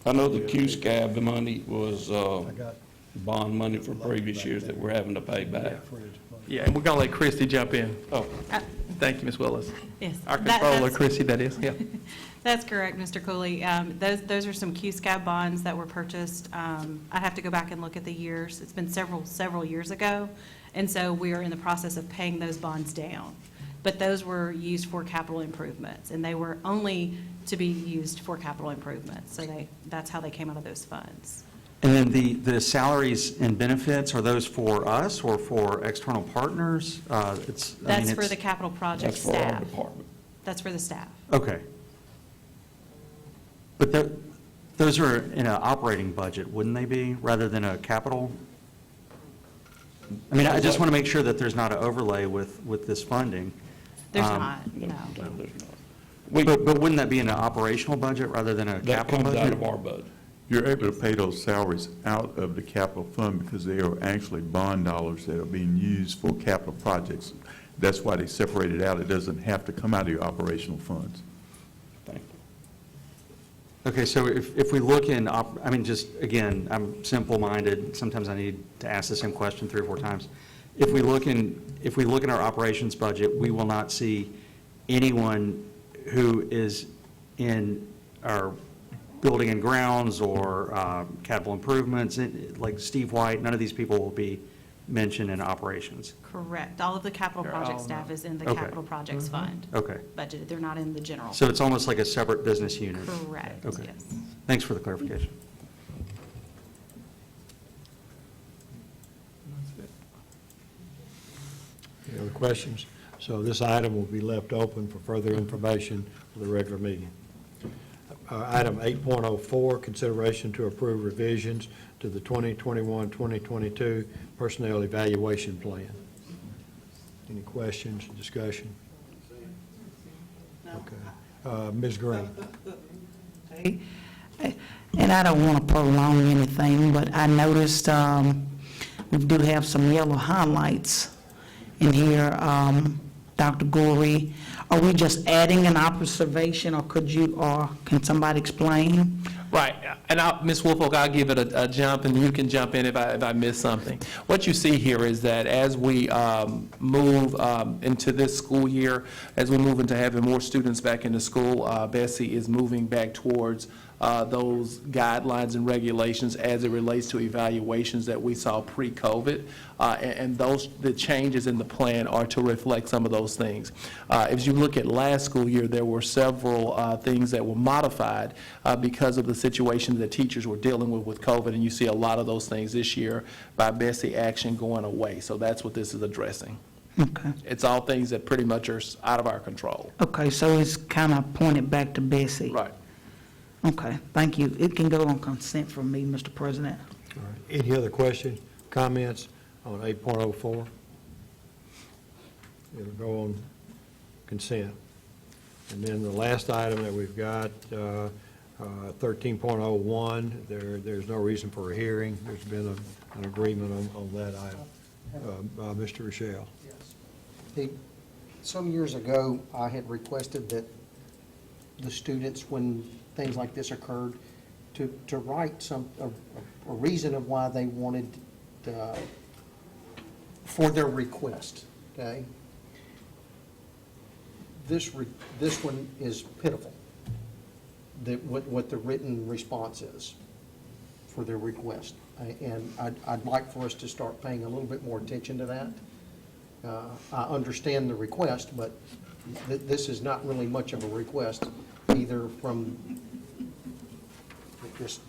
I know the QSCAB money was bond money for previous years that we're having to pay back. Yeah, and we're going to let Christie jump in. Oh, thank you, Ms. Willis. Yes. Our controller, Christie, that is, yeah. That's correct, Mr. Cooley. Those are some QSCAB bonds that were purchased. I'd have to go back and look at the years. It's been several years ago, and so we are in the process of paying those bonds down. But those were used for capital improvements, and they were only to be used for capital improvements. So that's how they came out of those funds. And then the salaries and benefits, are those for us or for external partners? That's for the capital project That's for our staff. department. That's for the staff. Okay. But those are in an operating budget, wouldn't they be, rather than a capital? I mean, I just want to make sure that there's not an overlay with this funding. There's not, no. There's not. But wouldn't that be in an operational budget rather than a That capital comes budget? out of our budget. You're able to pay those salaries out of the capital fund because they are actually bond dollars that are being used for capital projects. That's why they separate it out. It doesn't have to come out of your operational funds. Thank you. Okay, so if we look in, I mean, just, again, I'm simple-minded, sometimes I need to ask the same question 3 or 4 times. If we look in our operations budget, we will not see anyone who is in our building and grounds or capital improvements, like Steve White, none of these people will be mentioned in operations. Correct. All of the capital project staff is in the Okay. capital projects fund Okay, budgeted. They're not in the general. so it's almost like a separate business unit. Correct, Okay. yes. Thanks for the clarification. Any other questions? So this item will be left open for further information for the regular meeting. Item 8.04, consideration to approve revisions to the 2021-2022 personnel evaluation plan. Any questions, discussion? Okay. Ms. Green? And I don't want to prolong anything, but I noticed we do have some yellow highlights in here. Dr. Gorey, are we just adding an observation, or can somebody explain? Right, and Ms. Woolfolk, I'll give it a jump, and you can jump in if I miss something. What you see here is that as we move into this school year, as we move into having more students back into school, Bessie is moving back towards those guidelines and regulations as it relates to evaluations that we saw pre-COVID, and the changes in the plan are to reflect some of those things. As you look at last school year, there were several things that were modified because of the situation that teachers were dealing with COVID, and you see a lot of those things this year by Bessie action going away. So that's what this is addressing. Okay. It's all things that pretty much are out of our control. Okay, so it's kind of pointed back to Bessie. Right. Okay, thank you. It can go on consent from me, Mr. President. All right. Any other questions, comments on 8.04? It'll go on consent. And then the last item that we've got, 13.01, there's no reason for a hearing. There's been an agreement on that item. Mr. Rochelle. Some years ago, I had requested that the students, when things like this occurred, to write a reason of why they wanted, for their request, okay? This one is pitiful, what the written response is for their request. And I'd like for us to start paying a little bit more attention to that. I understand the request, but this is not really much of a request, either from just,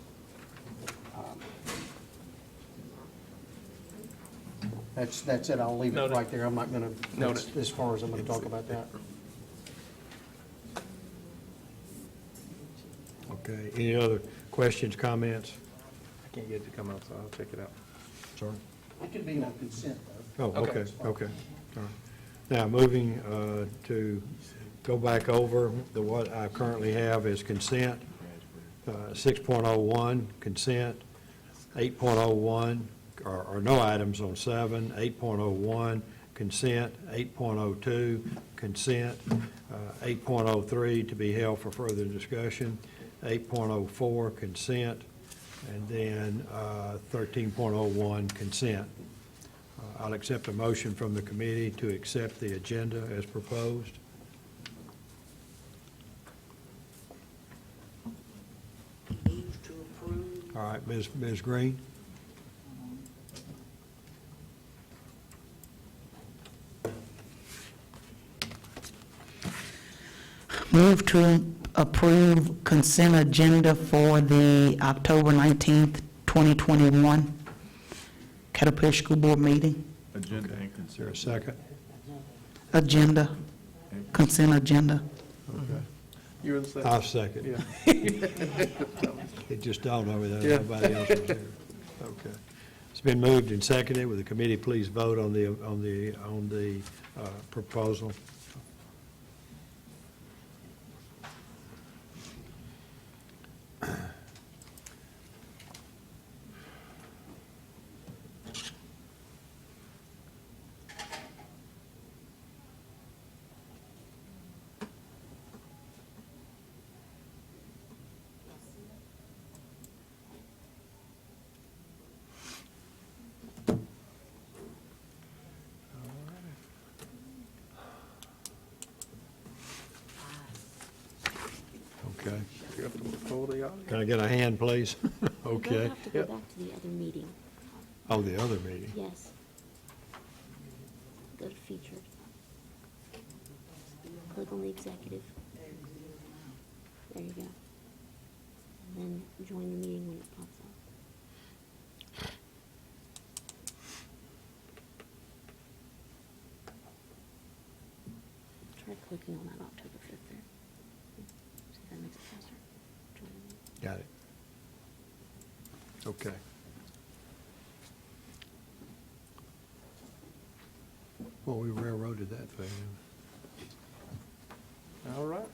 that's it, I'll leave it right there. I'm not going to, that's as far as I'm going to talk about that. Okay, any other questions, comments? I can't get it to come out, so I'll check it out. Sorry? It can be on consent, though. Oh, okay, okay. All right. Now, moving to go back over what I currently have is consent. 6.01, consent. 8.01, or no items on 7. 8.01, consent. 8.02, consent. 8.03, to be held for further discussion. 8.04, consent. And then 13.01, consent. I'll accept a motion from the committee to accept the agenda as proposed. All right, Ms. Green? Move to approve consent agenda for the October 19th, 2021 Caddo Parish School Board meeting. Agenda and Is there consent. a second? Agenda, consent agenda. Okay. You were the second. I'll second. Yeah. It just dawned on me that Yeah. nobody else was here. Okay. It's been moved and seconded. Will the committee please vote on the proposal? Okay. You have to pull the audio. Can I get a hand, please? We'll Okay. have to go back to the other meeting. Oh, the other meeting. Yes. Go to featured. Click on the executive. There you go. And then join the meeting when it pops up. Try clicking on that October 5th there. See if that makes it faster. Join the meeting. Got it. Okay. Well, we railroaded that thing. All right.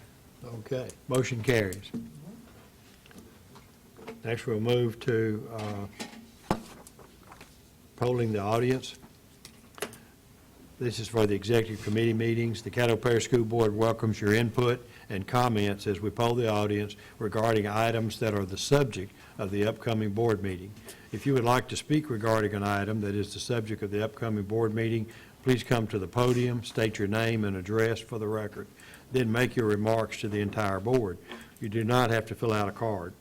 Okay, motion carries. Next, we'll move to polling the audience. This is for the executive committee meetings. The Caddo Parish School Board welcomes your input and comments as we poll the audience regarding items that are the subject of the upcoming board meeting. If you would like to speak regarding an item that is the subject of the upcoming board meeting, please come to the podium, state your name and address for the record, then make your remarks to the entire board. You do not have to fill out a card.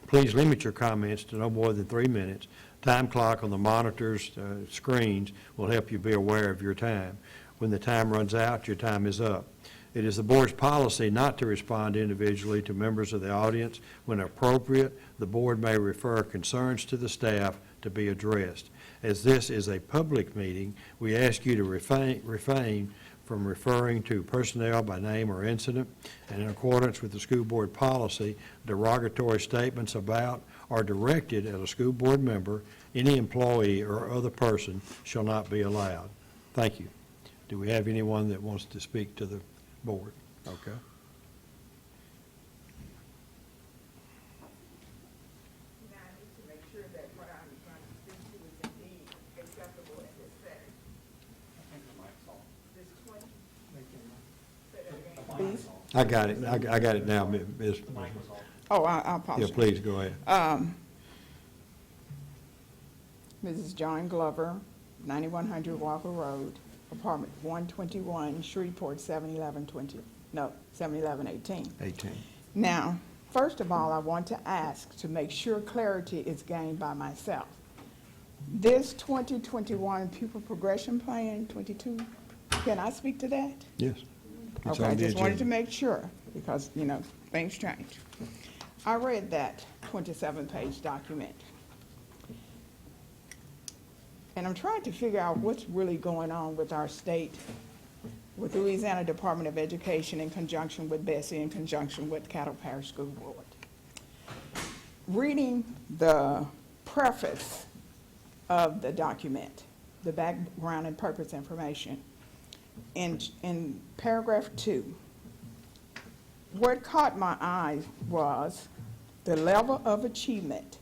Please limit your comments to no more than 3 minutes. Time clock on the monitors' screens will help you be aware of your time. When the time runs out, your time is up. It is the board's policy not to respond individually to members of the audience. When appropriate, the board may refer concerns to the staff to be addressed. As this is a public meeting, we ask you to refrain from referring to personnel by name or incident, and in accordance with the school board policy, derogatory statements about or directed at a school board member, any employee, or other person shall not be allowed. Thank you. Do we have anyone that wants to speak to the board? Okay. I got it. I got it now, Ms. Oh, I Yeah, apologize. please, go ahead. Mrs. John Glover, 9100 Walker Road, apartment 121, Shreveport, 71118. 18. Now, first of all, I want to ask to make sure clarity is gained by myself. This 2021 pupil progression plan, 22, can I speak to that? Yes. It's Okay, I on the just wanted to agenda. make sure, because, you know, things change. I read that 27-page document. And I'm trying to figure out what's really going on with our state, with Louisiana Department of Education in conjunction with Bessie, in conjunction with Caddo Parish School Board. Reading the preface of the document, the background and purpose information, in paragraph 2, what caught my eye was the level of achievement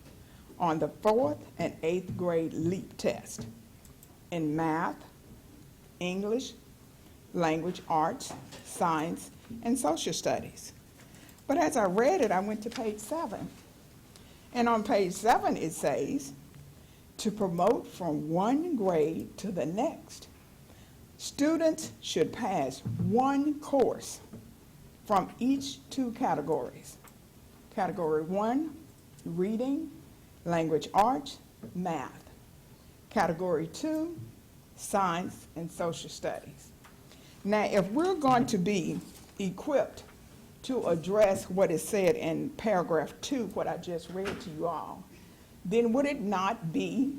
on the 4th and 8th grade LEAP test in math, English, language arts, science, and social studies. But as I read it, I went to page 7. And on page 7 it says, to promote from one grade to the next, students should pass one course from each 2 categories. Category 1, reading, language arts, math. Category 2, science and social studies. Now, if we're going to be equipped to address what is said in paragraph 2, what I just read to you all, then would it not be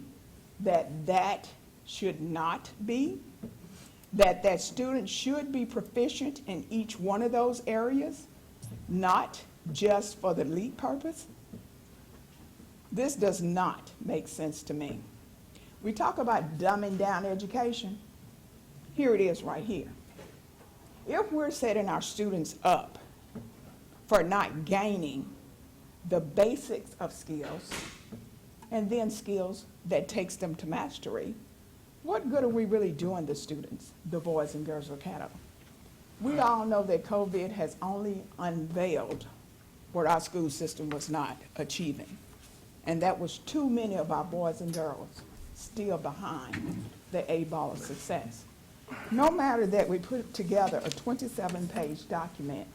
that that should not be? That student should be proficient in each one of those areas, not just for the LEAP purpose? This does not make sense to me. We talk about dumbing down education. Here it is right here. If we're setting our students up for not gaining the basics of skills and then skills that takes them to mastery, what good are we really doing the students, the boys and girls of Caddo? We all know that COVID has only unveiled what our school system was not achieving. And that was too many of our boys and girls still behind the A-ball of success. No matter that we put together a 27-page document,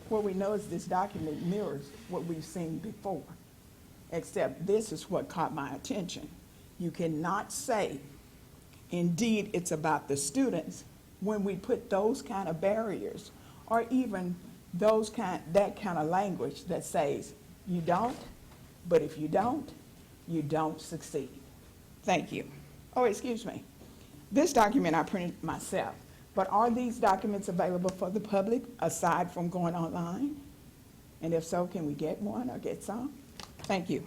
what we know is this document mirrors what we've seen before, except this is what caught my attention. You cannot say, indeed, it's about the students when we put those kind of barriers or even that kind of language that says, you don't, but if you don't succeed. Thank you. Oh, excuse me. This document I printed myself, but are these documents available for the public aside from going online? And if so, can we get one or get some? Thank you.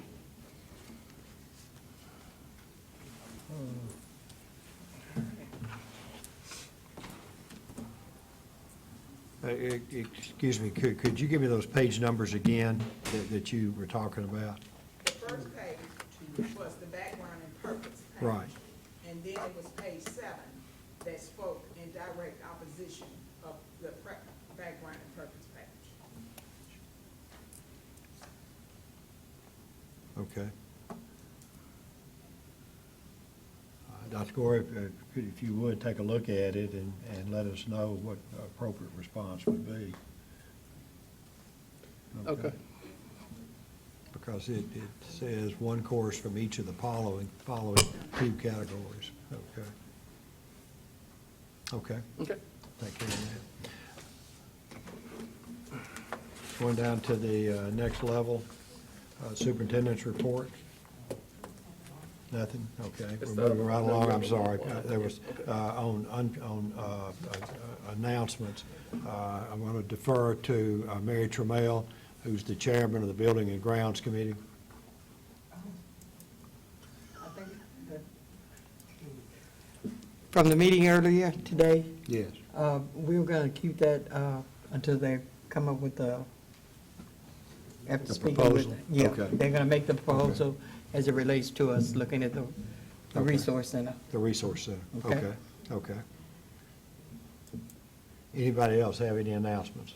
Excuse me, could you give me those page numbers again that you were talking about? The first page was the background and purpose page. Right. And then it was page 7, that spoke in direct opposition of the background and purpose package. Okay. Dr. Gore, if you would, take a look at it and let us know what the appropriate response would be. Okay. Because it says one course from each of the following two categories. Okay. Okay. Okay. Take care of that. Going down to the next level, superintendent's report. Nothing? Okay. We're moving right along. I'm sorry. There was, on announcements, I'm going to defer to Mary Trammell, who's the chairman of the Building and Grounds Committee. From the meeting earlier today, Yes. we were going to keep that until they come up with after The speaking proposal? with. Yeah, Okay. they're going to make the proposal as it relates to us looking at the Okay. resource center. The Resource Center. Okay. Okay. Okay. Anybody else have any announcements?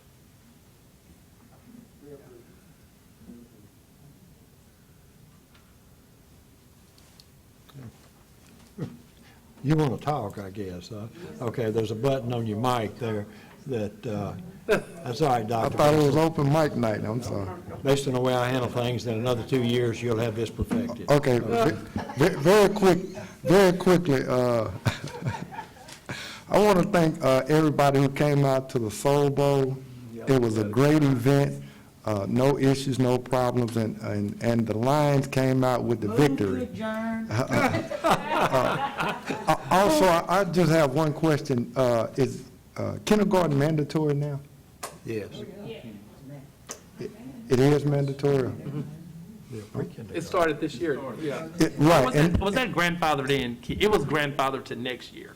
You want to talk, I guess, huh? Okay, there's a button on your mic there that, that's all right, I Doctor. thought it was open mic night, I'm sorry. Based on the way I handle things, in another 2 years, you'll have this perfected. Okay, very quickly, I want to thank everybody who came out to the Soul Bowl. It was a great event, no issues, no problems, and the Lions came out with the victory. Also, I just have one question. Is kindergarten mandatory now? Yes. It is mandatory? It started this year, yeah. Right. Was that grandfathered in? It was grandfathered to next year.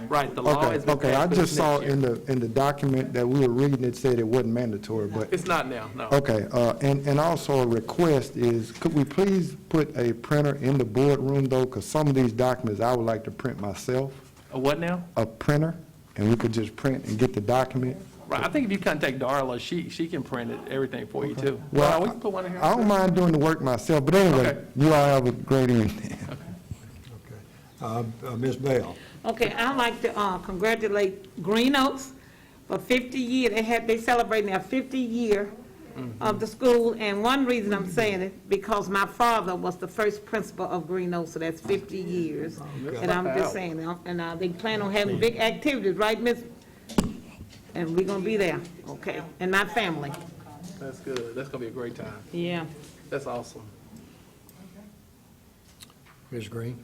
Right, the law has been Okay, I passed, but just it's saw next year. in the document that we were reading, it said it wasn't mandatory, but, It's not now, no. okay, and also a request is, could we please put a printer in the boardroom though, because some of these documents I would like to print myself, A what now? a printer, and we could just print and get the document. Right, I think if you contact Darla, she can print it, everything for you too. Well, We can put one in here. I don't mind doing the work myself, but anyway, Okay. you all have a great evening. Ms. Bell? Okay, I'd like to congratulate Green Oaks for 50 years. They celebrating their 50 year of the school, and one reason I'm saying it, because my father was the first principal of Green Oaks, so that's 50 years. And I'm just saying, and they plan on having big activities, right, Miss? And we're gonna be there, okay, and my family. That's good, that's gonna be a great time. Yeah. That's awesome. Ms. Green?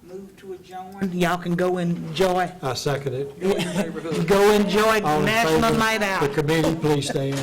Move to adjourn. Y'all can go enjoy, I second it. go enjoy All in National favor? Night Out. The committee, please stand.